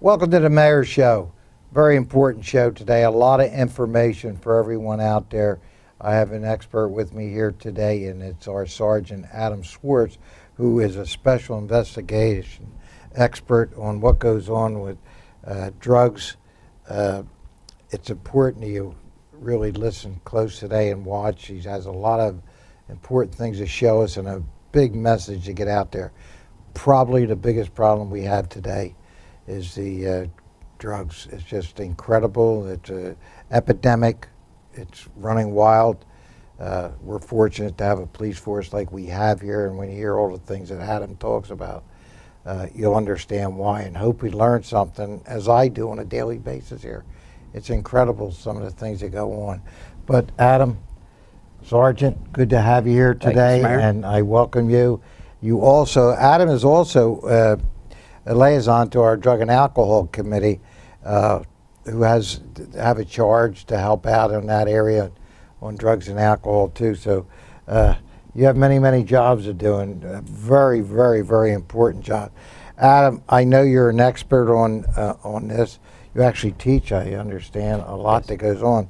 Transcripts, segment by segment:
Welcome to the Mayor's Show. Very important show today. A lot of information for everyone out there. I have an expert with me here today, and it's our Sergeant Adam Schwartz, who is a special investigation expert on what goes on with drugs. It's important that you really listen close today and watch. He has a lot of important things to show us and a big message to get out there. Probably the biggest problem we have today is the drugs. It's just incredible. It's an epidemic. It's running wild. We're fortunate to have a police force like we have here, and when you hear all the things that Adam talks about, you'll understand why, and hope we learn something, as I do on a daily basis here. It's incredible, some of the things that go on. But Adam, Sergeant, good to have you here today, and I welcome you. Adam is also a liaison to our Drug and Alcohol Committee, who have a charge to help out in that area on drugs and alcohol too. So you have many, many jobs to do, and a very, very, very important job. Adam, I know you're an expert on this. You actually teach, I understand, a lot that goes on.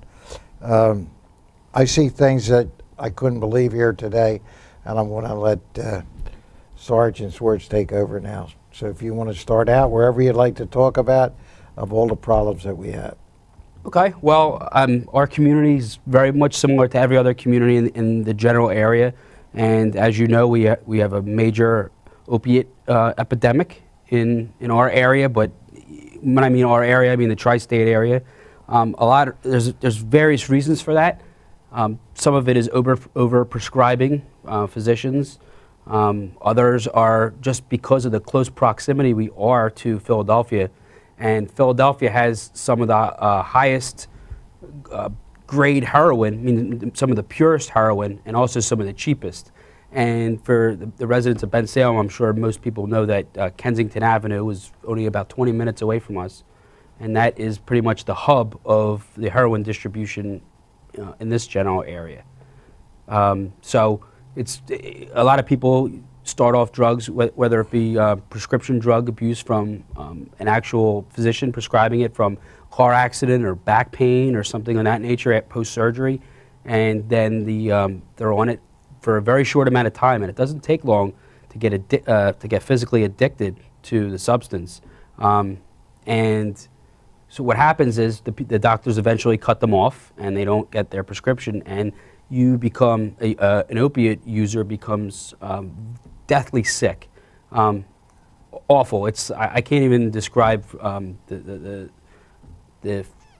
I see things that I couldn't believe here today, and I'm going to let Sergeant Swartz take over now. So if you want to start out wherever you'd like to talk about of all the problems that we have. Okay, well, our community is very much similar to every other community in the general area, and as you know, we have a major opiate epidemic in our area. But when I mean our area, I mean the tri-state area. There's various reasons for that. Some of it is over prescribing physicians. Others are just because of the close proximity we are to Philadelphia. And Philadelphia has some of the highest grade heroin, I mean some of the purest heroin, and also some of the cheapest. And for the residents of Bensalem, I'm sure most people know that Kensington Avenue is only about 20 minutes away from us. And that is pretty much the hub of the heroin distribution in this general area. So it's a lot of people start off drugs, whether it be prescription drug abuse from an actual physician prescribing it from car accident or back pain or something of that nature at post-surgery, and then they're on it for a very short amount of time, and it doesn't take long to get physically addicted to the substance. And so what happens is the doctors eventually cut them off, and they don't get their prescription, and you become an opiate user becomes deathly sick, awful. I can't even describe the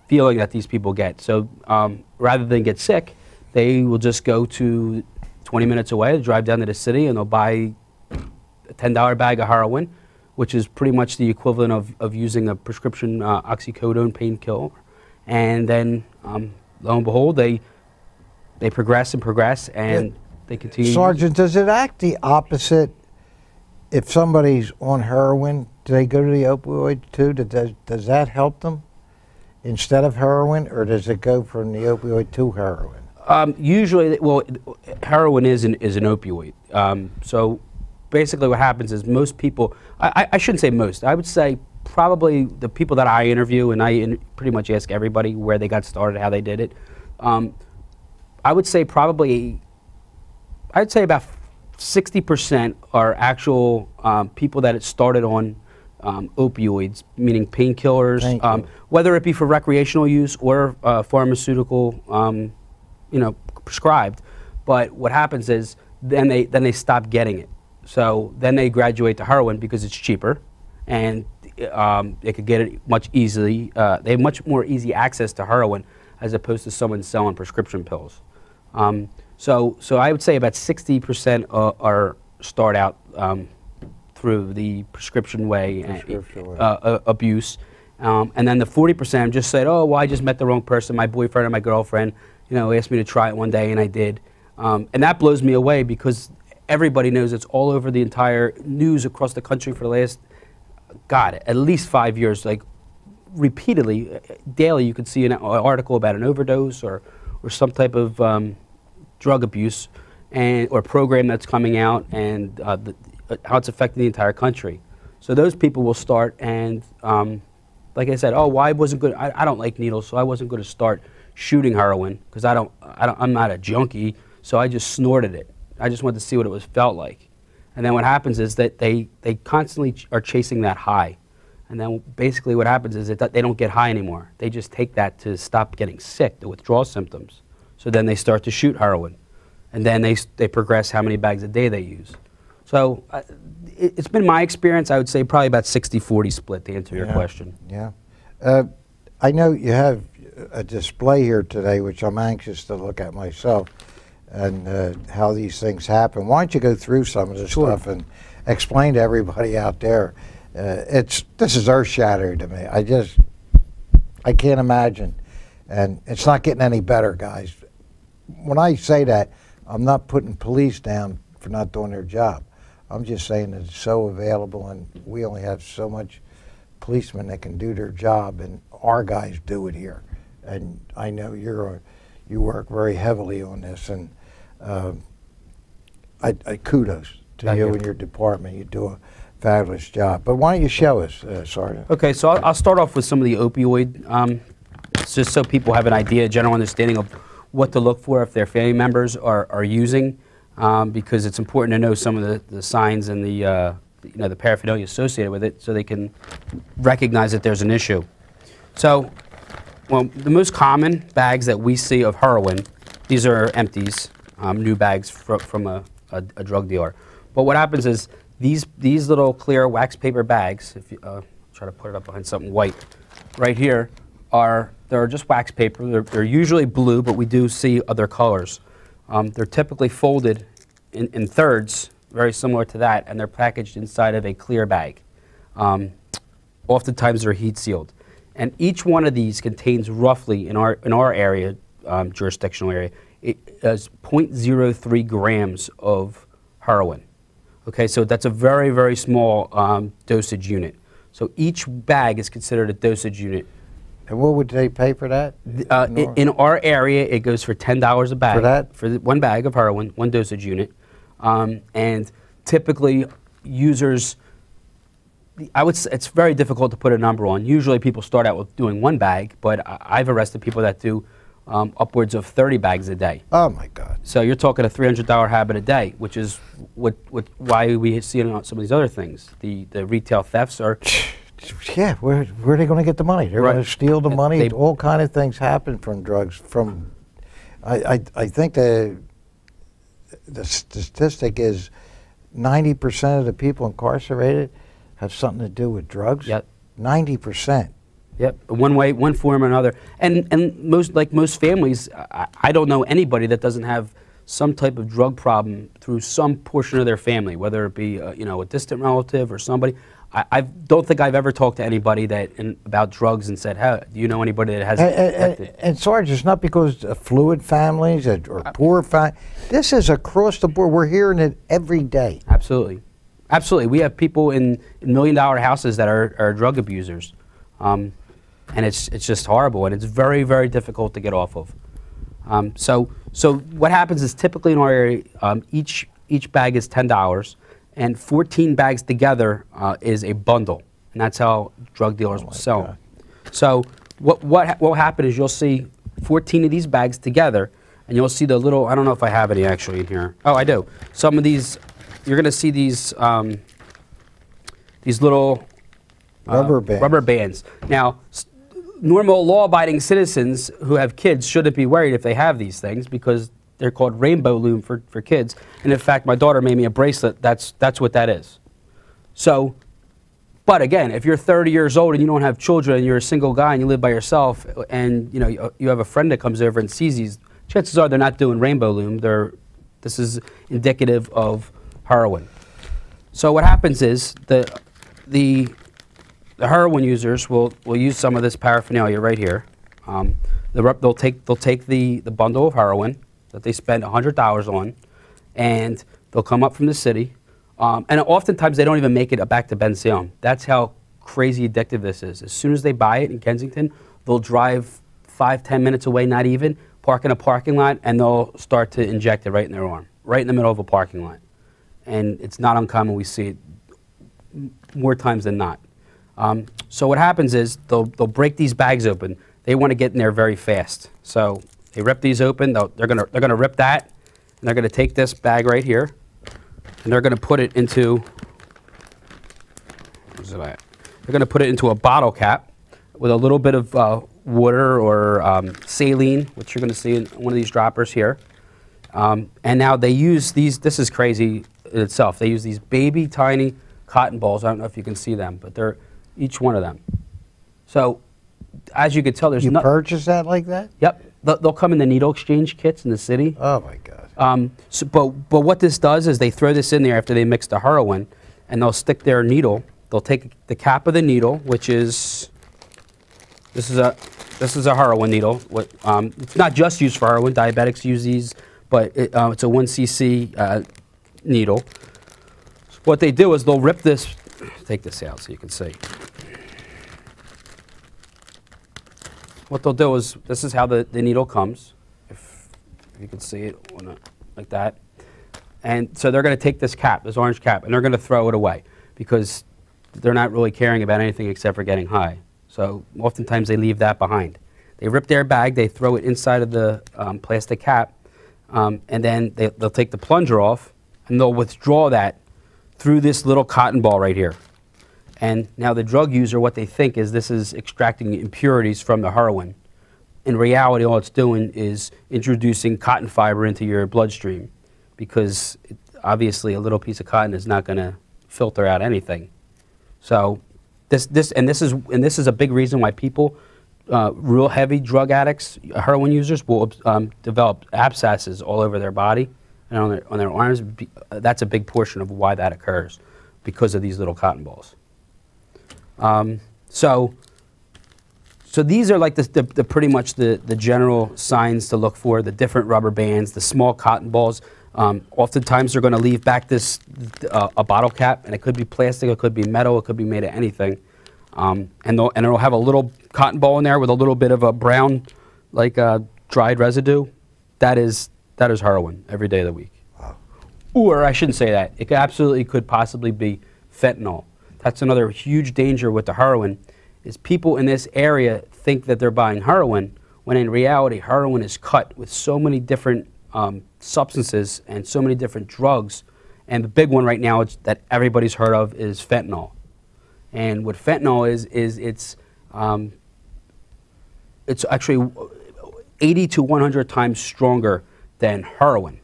feeling that these people get. So rather than get sick, they will just go to 20 minutes away, drive down to the city, and they'll buy a $10 bag of heroin, which is pretty much the equivalent of using a prescription oxycodone painkiller. And then lo and behold, they progress and progress, and they continue. Sergeant, does it act the opposite? If somebody's on heroin, do they go to the opioid too? Does that help them instead of heroin, or does it go from the opioid to heroin? Usually, well, heroin is an opioid. So basically what happens is most people, I shouldn't say most, I would say probably the people that I interview, and I pretty much ask everybody where they got started, how they did it. I would say about 60% are actual people that it started on opioids, meaning painkillers, whether it be for recreational use or pharmaceutical, prescribed. But what happens is then they stop getting it. So then they graduate to heroin because it's cheaper, and they could get it much easily. They have much more easy access to heroin as opposed to someone selling prescription pills. So I would say about 60% are start out through the prescription way, abuse, and then the 40% just said, oh, well, I just met the wrong person. My boyfriend or my girlfriend, asked me to try it one day, and I did, and that blows me away because everybody knows it's all over the entire news across the country for the last, at least 5 years, like repeatedly, daily. You could see an article about an overdose or some type of drug abuse, or program that's coming out, and how it's affecting the entire country. So those people will start, and like I said, oh, well, I wasn't good. I don't like needles, so I wasn't going to start shooting heroin because I'm not a junkie, so I just snorted it. I just wanted to see what it felt like. And then what happens is that they constantly are chasing that high. And then basically what happens is that they don't get high anymore. They just take that to stop getting sick, the withdrawal symptoms. So then they start to shoot heroin. And then they progress how many bags a day they use. So it's been my experience, I would say probably about 60-40 split to answer your question. Yeah. I know you have a display here today, which I'm anxious to look at myself, and how these things happen. Why don't you go through some of this stuff and explain to everybody out there. This is earth-shattering to me. I can't imagine. And it's not getting any better, guys. When I say that, I'm not putting police down for not doing their job. I'm just saying that it's so available, and we only have so much policemen that can do their job, and our guys do it here. And I know you work very heavily on this, and I kudos to you and your department. You do a fabulous job. But why don't you show us, Sergeant? Okay, so I'll start off with some of the opioid, just so people have an idea, a general understanding of what to look for if their family members are using, because it's important to know some of the signs and the paraphernalia associated with it, so they can recognize that there's an issue. So, well, the most common bags that we see of heroin, these are empties, new bags from a drug dealer. But what happens is these little clear wax paper bags, if you try to put it up behind something white, right here, they're just wax paper. They're usually blue, but we do see other colors. They're typically folded in thirds, very similar to that, and they're packaged inside of a clear bag. Oftentimes they're heat sealed. And each one of these contains roughly, in our area, jurisdictional area, it has 0.03 grams of heroin. Okay, so that's a very, very small dosage unit. So each bag is considered a dosage unit. And what would they pay for that? In our area, it goes for $10 a bag. For that? For one bag of heroin, one dosage unit. And typically, users, it's very difficult to put a number on. Usually people start out with doing one bag, but I've arrested people that do upwards of 30 bags a day. Oh my God. So you're talking a $300 habit a day, which is why we see it on some of these other things. The retail thefts are... Yeah, where are they going to get the money? They're going to steal the money. All kind of things happen from drugs. I think the statistic is 90% of the people incarcerated have something to do with drugs. Yep. 90%. Yep, one way, one form or another. And most families, I don't know anybody that doesn't have some type of drug problem through some portion of their family, whether it be a distant relative or somebody. I don't think I've ever talked to anybody about drugs and said, "Hey, do you know anybody that has it?" And Sarge, it's not because of fluid families or poor families. This is across the board. We're hearing it every day. Absolutely. Absolutely. We have people in million-dollar houses that are drug abusers. And it's just horrible, and it's very, very difficult to get off of. So what happens is typically in our area, each bag is $10, and 14 bags together is a bundle, and that's how drug dealers will sell them. So what will happen is you'll see 14 of these bags together, and you'll see the little, I don't know if I have any actually in here. Oh, I do. Some of these, you're going to see these little rubber bands. Now, normal law-abiding citizens who have kids shouldn't be worried if they have these things because they're called rainbow loom for kids. And in fact, my daughter made me a bracelet. That's what that is. So, but again, if you're 30 years old and you don't have children and you're a single guy and you live by yourself and you have a friend that comes over and sees these, chances are they're not doing rainbow loom. This is indicative of heroin. So what happens is the heroin users will use some of this paraphernalia right here. They'll take the bundle of heroin that they spend $100 on, and they'll come up from the city. And oftentimes they don't even make it back to Bensalem. That's how crazy addictive this is. As soon as they buy it in Kensington, they'll drive 5-10 minutes away, not even, park in a parking lot, and they'll start to inject it right in their arm, right in the middle of a parking lot. And it's not uncommon. We see it more times than not. So what happens is they'll break these bags open. They want to get in there very fast. So they rip these open. They're gonna rip that, and they're gonna take this bag right here, and they're gonna put it into. Where's it at? They're gonna put it into a bottle cap with a little bit of water or saline, which you're gonna see in one of these droppers here. And now they use these. This is crazy in itself. They use these baby tiny cotton balls. I don't know if you can see them, but they're each one of them. So, as you can tell, there's You purchase that like that? Yep, they'll come in the needle exchange kits in the city. Oh my God. But what this does is they throw this in there after they mix the heroin, and they'll stick their needle. They'll take the cap of the needle, which is this is a heroin needle. It's not just used for heroin. Diabetics use these, but it's a 1 cc needle. So what they do is they'll rip this. Take this out so you can see. What they'll do is, this is how the needle comes, if you can see it like that. And so they're going to take this cap, this orange cap, and they're going to throw it away because they're not really caring about anything except for getting high. So oftentimes they leave that behind. They rip their bag, they throw it inside of the plastic cap, and then they'll take the plunger off, and they'll withdraw that through this little cotton ball right here. And now the drug user, what they think is this is extracting impurities from the heroin. In reality, all it's doing is introducing cotton fiber into your bloodstream, because obviously a little piece of cotton is not going to filter out anything. So this is a big reason why people, real heavy drug addicts, heroin users, will develop abscesses all over their body and on their arms. That's a big portion of why that occurs, because of these little cotton balls. So these are like the pretty much the general signs to look for: the different rubber bands, the small cotton balls. Oftentimes they're going to leave back a bottle cap, and it could be plastic, it could be metal, it could be made of anything, and it'll have a little cotton ball in there with a little bit of a brown, like dried residue. That is heroin every day of the week. Wow. Or I shouldn't say that. It absolutely could possibly be fentanyl. That's another huge danger with the heroin, is people in this area think that they're buying heroin, when in reality heroin is cut with so many different substances and so many different drugs. And the big one right now that everybody's heard of is fentanyl. And what fentanyl is it's actually 80 to 100 times stronger than heroin.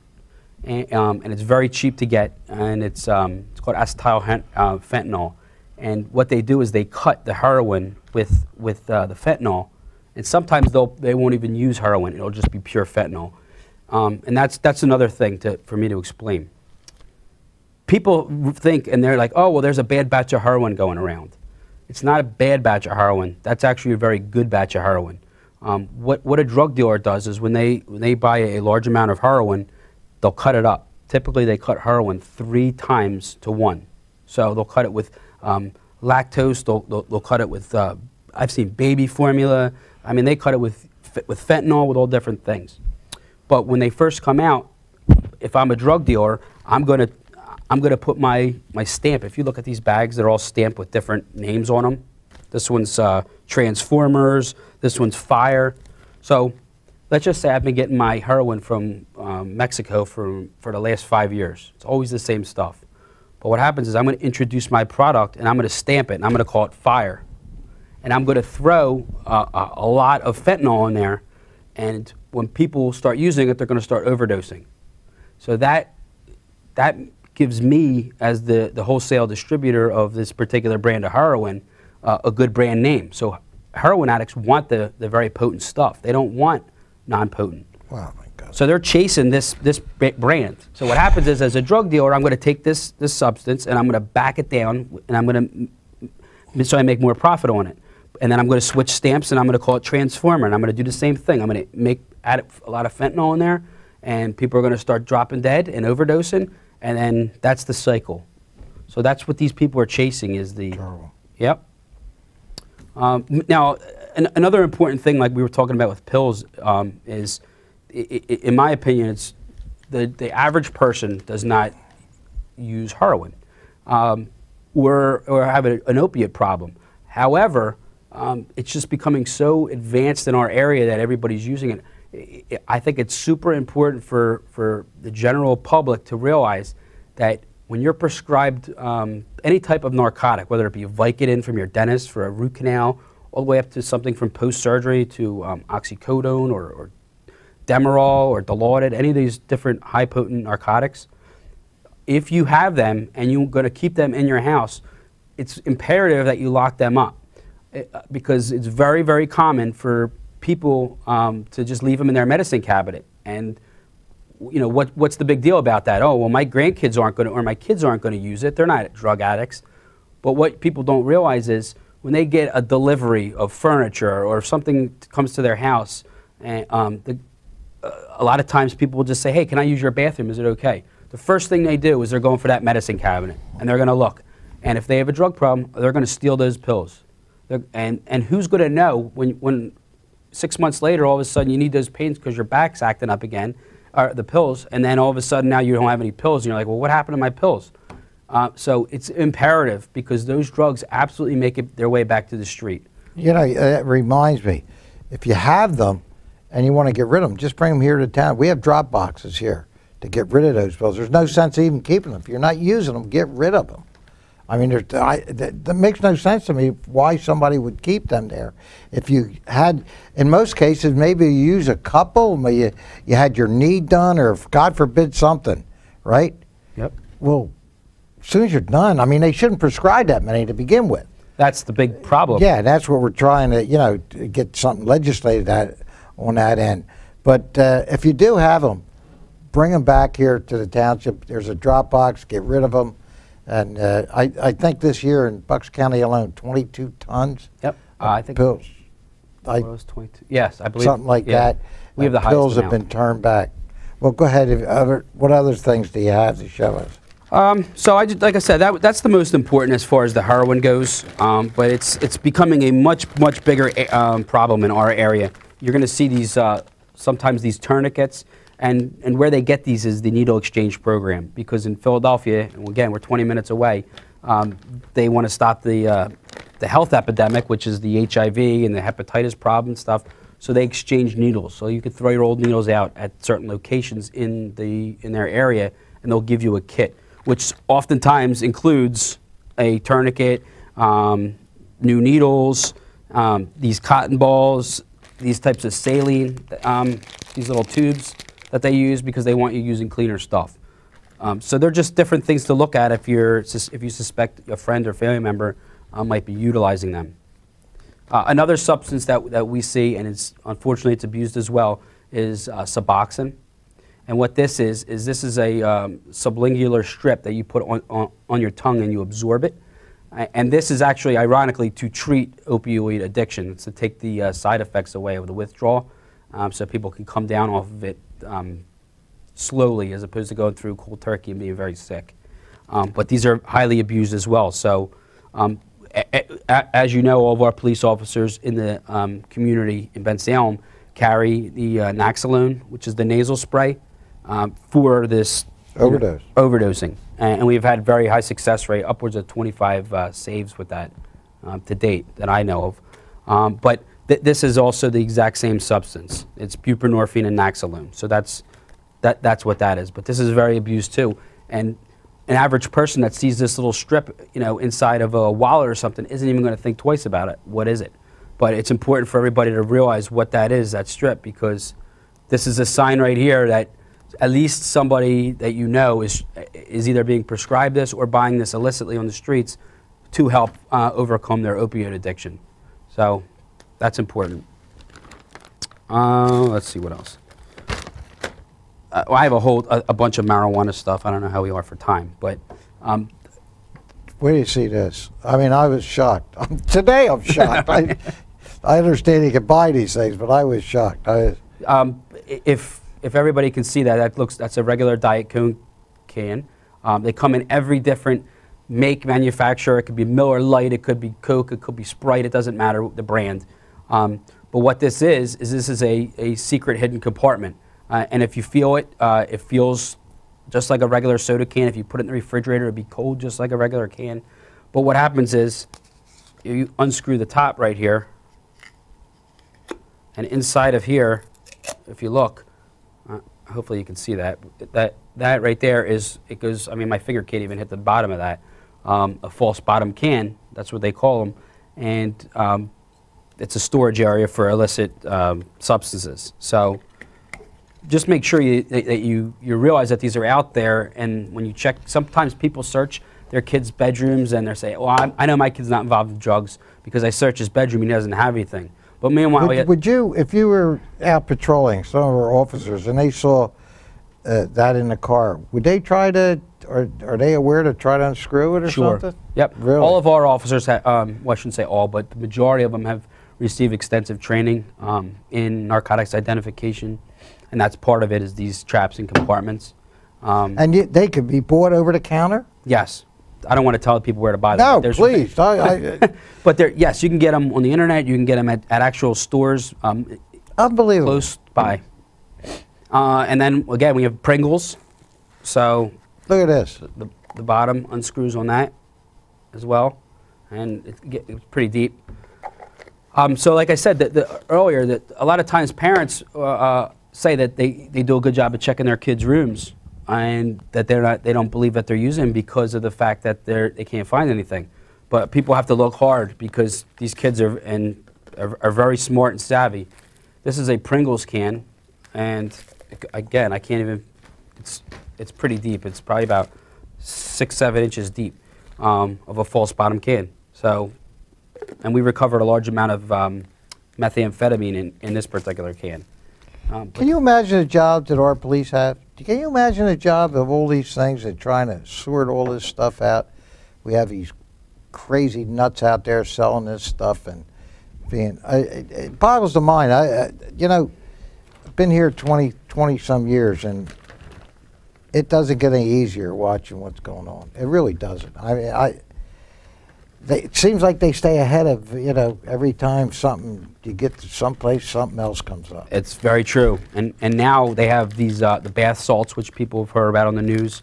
And it's very cheap to get, and it's called acetyl fentanyl. And what they do is they cut the heroin with the fentanyl, and sometimes they won't even use heroin. It'll just be pure fentanyl. And that's another thing for me to explain. People think, and they're like, oh, well, there's a bad batch of heroin going around. It's not a bad batch of heroin. That's actually a very good batch of heroin. What a drug dealer does is when they buy a large amount of heroin, they'll cut it up. Typically, they cut heroin 3 times to 1. So they'll cut it with lactose. They'll cut it with, I've seen baby formula. I mean, they cut it with fentanyl, with all different things. But when they first come out, if I'm a drug dealer, I'm gonna put my stamp. If you look at these bags, they're all stamped with different names on them. This one's Transformers. This one's Fire. So let's just say I've been getting my heroin from Mexico for the last 5 years. It's always the same stuff. But what happens is I'm going to introduce my product, and I'm going to stamp it, and I'm going to call it Fire. And I'm going to throw a lot of fentanyl in there, and when people start using it, they're going to start overdosing. So that gives me, as the wholesale distributor of this particular brand of heroin, a good brand name. So heroin addicts want the very potent stuff. They don't want non-potent. Wow, my God. So they're chasing this brand. So what happens is, as a drug dealer, I'm going to take this substance and I'm going to back it down, and I'm going to, so I make more profit on it. And then I'm going to switch stamps, and I'm going to call it Transformer, and I'm going to do the same thing. I'm going to add a lot of fentanyl in there, and people are going to start dropping dead and overdosing, and then that's the cycle. So that's what these people are chasing, is the... Terrible. Yep. Now, another important thing, like we were talking about with pills, is, in my opinion, it's the average person does not use heroin or have an opiate problem. However, it's just becoming so advanced in our area that everybody's using it. I think it's super important for the general public to realize that when you're prescribed any type of narcotic, whether it be Vicodin from your dentist for a root canal, all the way up to something from post-surgery to oxycodone or Demerol or Dilaudid, any of these different high-potent narcotics, if you have them and you're going to keep them in your house, it's imperative that you lock them up because it's very, very common for people to just leave them in their medicine cabinet. And you know, what's the big deal about that? Oh, well, my grandkids aren't going to, or my kids aren't going to use it. They're not drug addicts. But what people don't realize is when they get a delivery of furniture or if something comes to their house, and a lot of times people will just say, hey, can I use your bathroom? Is it okay? The first thing they do is they're going for that medicine cabinet, and they're going to look. And if they have a drug problem, they're going to steal those pills. And who's going to know when 6 months later, all of a sudden, you need those pains because your back's acting up again, or the pills, and then all of a sudden now you don't have any pills, and you're like, well, what happened to my pills? So it's imperative because those drugs absolutely make their way back to the street. You know, it reminds me, if you have them and you want to get rid of them, just bring them here to town. We have drop boxes here to get rid of those pills. There's no sense even keeping them. If you're not using them, get rid of them. I mean, that makes no sense to me why somebody would keep them there. If you had, in most cases, maybe you use a couple, maybe you had your knee done or, God forbid, something, right? Yep. Well, as soon as you're done, I mean, they shouldn't prescribe that many to begin with. That's the big problem. Yeah, that's what we're trying to, you know, to get something legislated on that end. But if you do have them, bring them back here to the township. There's a drop box, get rid of them. And I think this year in Bucks County alone, 22 tons. Yep. I think pills. It was 22. Yes, I believe something like that. We have the highest pills amount. have been turned back. Well, go ahead. What other things do you have to show us? So like I said, that's the most important as far as the heroin goes. But it's becoming a much bigger problem in our area. You're going to see these sometimes these tourniquets. And where they get these is the needle exchange program, because in Philadelphia, and again, we're 20 minutes away, they want to stop the health epidemic, which is the HIV and the hepatitis problem stuff, so they exchange needles. So you could throw your old needles out at certain locations in their area, and they'll give you a kit, which oftentimes includes a tourniquet, new needles, these cotton balls, these types of saline, these little tubes that they use because they want you using cleaner stuff. So they're just different things to look at if you suspect a friend or family member might be utilizing them. Another substance that we see, and unfortunately it's abused as well, is Suboxone. And what this is a sublingular strip that you put on your tongue and you absorb it. And this is actually, ironically, to treat opioid addiction. It's to take the side effects away of the withdrawal, so people can come down off of it slowly, as opposed to going through cold turkey and being very sick. But these are highly abused as well. So, as you know, all of our police officers in the community in Bensalem carry the Naxalone, which is the nasal spray, for this overdosing. And we've had very high success rate, upwards of 25 saves with that to date that I know of. But this is also the exact same substance. It's buprenorphine and Naxalone. So that's what that is. But this is very abused too. And an average person that sees this little strip, you know, inside of a wallet or something isn't even going to think twice about it. What is it? But it's important for everybody to realize what that is, that strip, because this is a sign right here that at least somebody that you know is either being prescribed this or buying this illicitly on the streets to help overcome their opioid addiction. So that's important. Let's see what else. Well, I have a bunch of marijuana stuff. I don't know how we are for time, but where do you see this? I mean, I was shocked. Today I'm shocked. I understand you can buy these things, but I was shocked. If everybody can see that, that's a regular Diet Coke can. They come in every different make, manufacturer. It could be Miller Lite, it could be Coke, it could be Sprite. It doesn't matter the brand. But what this is a secret hidden compartment. And if you feel it, it feels just like a regular soda can. If you put it in the refrigerator, it'd be cold just like a regular can. But what happens is you unscrew the top right here, and inside of here, if you look, hopefully you can see that. That right there is, it goes, I mean, my finger can't even hit the bottom of that. A false bottom can, that's what they call them, and it's a storage area for illicit substances. So just make sure that you realize that these are out there, and when you check, sometimes people search their kids' bedrooms and they say, well, I know my kid's not involved in drugs because I searched his bedroom and he doesn't have anything. But meanwhile, would you, if you were out patrolling, some of our officers, and they saw that in the car, would they try to, or are they aware to try to unscrew it or something? Yep. Really? All of our officers, well, I shouldn't say all, but the majority of them have received extensive training in narcotics identification, and that's part of it, is these traps and compartments. And they could be bought over the counter? Yes. I don't want to tell people where to buy them. No, please. But yes, you can get them on the internet. You can get them at actual stores. Unbelievable. Close by. And then, again, we have Pringles. So look at this. The bottom unscrews on that as well. And it's pretty deep. So like I said earlier, that a lot of times parents say that they do a good job of checking their kids' rooms, and that they don't believe that they're using because of the fact that they can't find anything. But people have to look hard because these kids are very smart and savvy. This is a Pringles can, and again, I can't even. It's pretty deep. It's probably about 6-7 inches deep of a false bottom can. So, and we recovered a large amount of methamphetamine in this particular can. Can you imagine the jobs that our police have? Can you imagine the job of all these things and trying to sort all this stuff out? We have these crazy nuts out there selling this stuff, and it boggles the mind. You know, I've been here 20 some years, and it doesn't get any easier watching what's going on. It really doesn't. I mean, it seems like they stay ahead of, you know, every time you get to someplace, something else comes up. It's very true. And now they have these, the bath salts, which people have heard about on the news,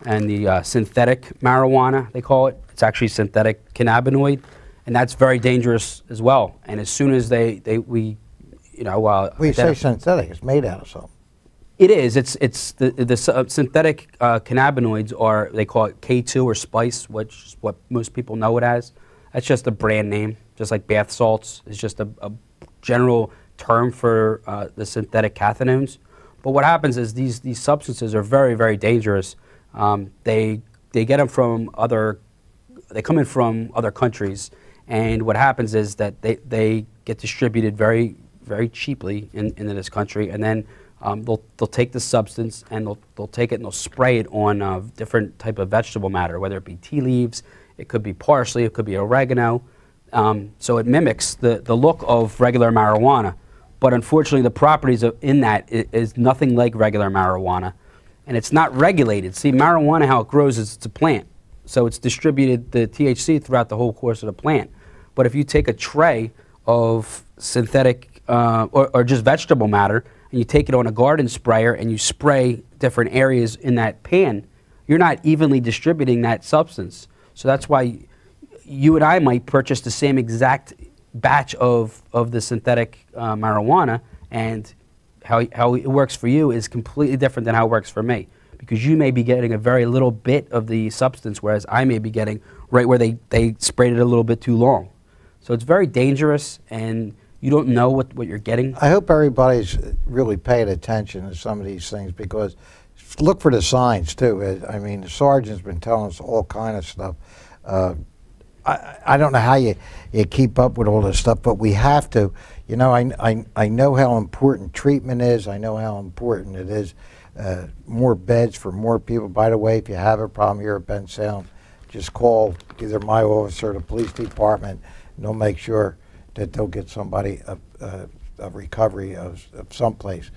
and the synthetic marijuana, they call it. It's actually synthetic cannabinoid, and that's very dangerous as well. And as soon as we say synthetic, it's made out of something. It is. It's the synthetic cannabinoids are, they call it K2 or Spice, which is what most people know it as. That's just a brand name, just like bath salts is just a general term for the synthetic cathinones. But what happens is these substances are very, very dangerous. They get them from they come in from other countries, and what happens is that they get distributed very, very cheaply into this country, and then they'll take the substance and they'll take it and they'll spray it on different type of vegetable matter, whether it be tea leaves, it could be parsley, it could be oregano. So it mimics the look of regular marijuana, but unfortunately the properties in that is nothing like regular marijuana, and it's not regulated. See, marijuana, how it grows is it's a plant, so it's distributed, the THC, throughout the whole course of the plant. But if you take a tray of synthetic or just vegetable matter, and you take it on a garden sprayer and you spray different areas in that pan, you're not evenly distributing that substance. So that's why you and I might purchase the same exact batch of the synthetic marijuana, and how it works for you is completely different than how it works for me, because you may be getting a very little bit of the substance, whereas I may be getting right where they sprayed it a little bit too long. So it's very dangerous, and you don't know what you're getting. I hope everybody's really paying attention to some of these things, because look for the signs too. I mean, the sergeant's been telling us all kind of stuff. I don't know how you keep up with all this stuff, but we have to. You know, I know how important treatment is. I know how important it is. More beds for more people. By the way, if you have a problem here at Bensalem, just call either my office or the police department, and they'll make sure that they'll get somebody a recovery of someplace,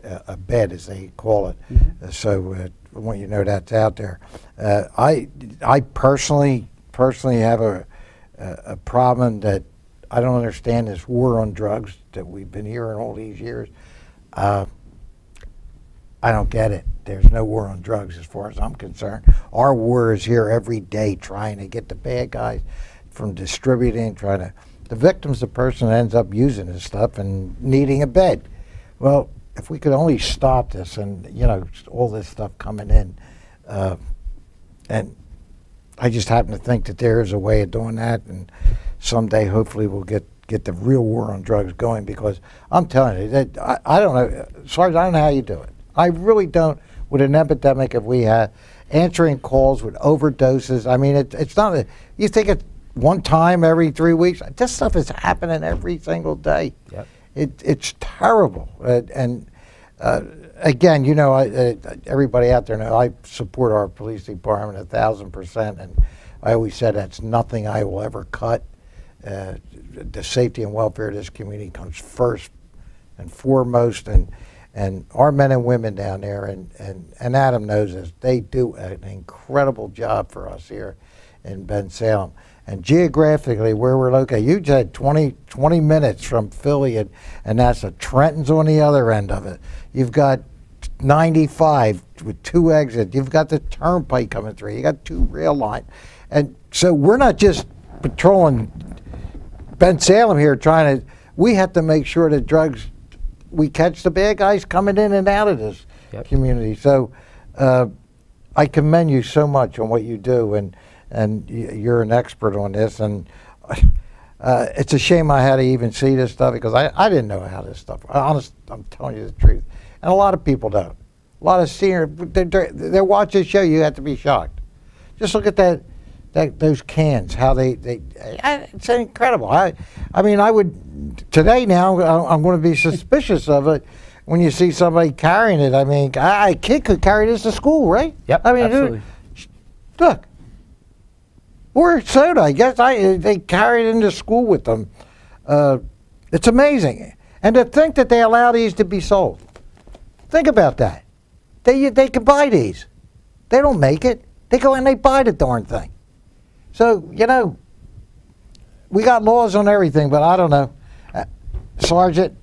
a bed as they call it. Mm-hmm. So I want you to know that's out there. I personally have a problem that I don't understand, this war on drugs that we've been hearing all these years. I don't get it. There's no war on drugs as far as I'm concerned. Our war is here every day trying to get the bad guys from distributing, trying to. The victim's the person that ends up using this stuff and needing a bed. Well, if we could only stop this and, you know, all this stuff coming in, and I just happen to think that there is a way of doing that, and someday hopefully we'll get the real war on drugs going, because I'm telling you, that I don't know, Sarge, I don't know how you do it. I really don't. With an epidemic, if we had answering calls with overdoses, I mean, it's not, you think it's one time every 3 weeks. This stuff is happening every single day. Yep. It's terrible. Again, you know, everybody out there knows I support our police department 1,000%, and I always said that's nothing I will ever cut. The safety and welfare of this community comes first and foremost, and our men and women down there, and Adam knows this, they do an incredible job for us here in Bensalem. And geographically, where we're located, you said 20 minutes from Philly, and that's the Trenton's on the other end of it. You've got 95 with 2 exits. You've got the turnpike coming through. You got 2 rail lines. And so we're not just patrolling Bensalem here trying to, we have to make sure that drugs, we catch the bad guys coming in and out of this community. So I commend you so much on what you do, and you're an expert on this, and it's a shame I had to even see this stuff, because I didn't know how this stuff. I'm telling you the truth, and a lot of people don't. A lot of senior, they watch this show. You have to be shocked. Just look at those cans, how it's incredible. I mean, I would today now. I'm going to be suspicious of it when you see somebody carrying it. I mean, a kid could carry this to school, right? Yep. I mean, absolutely. Look. Or soda, I guess. They carry it into school with them. It's amazing. And to think that they allow these to be sold. Think about that. They can buy these. They don't make it. They go and they buy the darn thing. So, you know, we got laws on everything, but I don't know. Sergeant,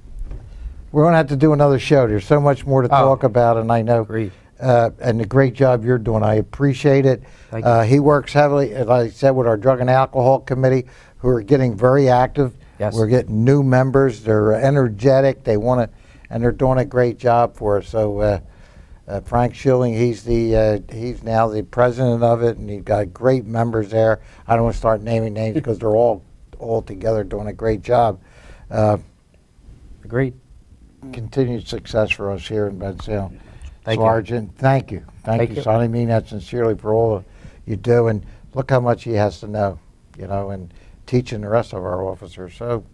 we're going to have to do another show. There's so much more to talk about, and I know. Agreed. And the great job you're doing. I appreciate it. Thank you. He works heavily, as I said, with our Drug and Alcohol Committee, who are getting very active. Yes. We're getting new members. They're energetic. They want to, and they're doing a great job for us. So Frank Schilling, he's now the president of it, and he's got great members there. I don't want to start naming names because they're all together doing a great job. Agreed. Continued success for us here in Bensalem. Sergeant, thank you. Thank you. So I mean that sincerely for all you do, and look how much he has to know, you know, and teaching the rest of our officers. So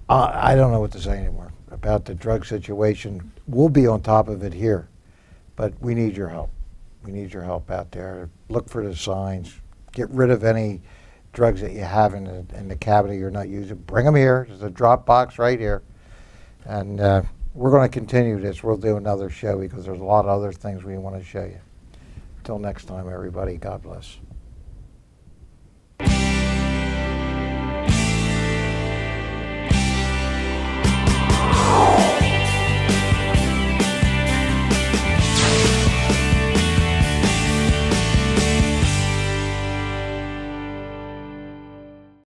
I don't know what to say anymore about the drug situation. We'll be on top of it here, but we need your help. We need your help out there. Look for the signs. Get rid of any drugs that you have in the cabinet you're not using. Bring them here. There's a drop box right here, and we're going to continue this. We'll do another show because there's a lot of other things we want to show you. Until next time, everybody, God bless.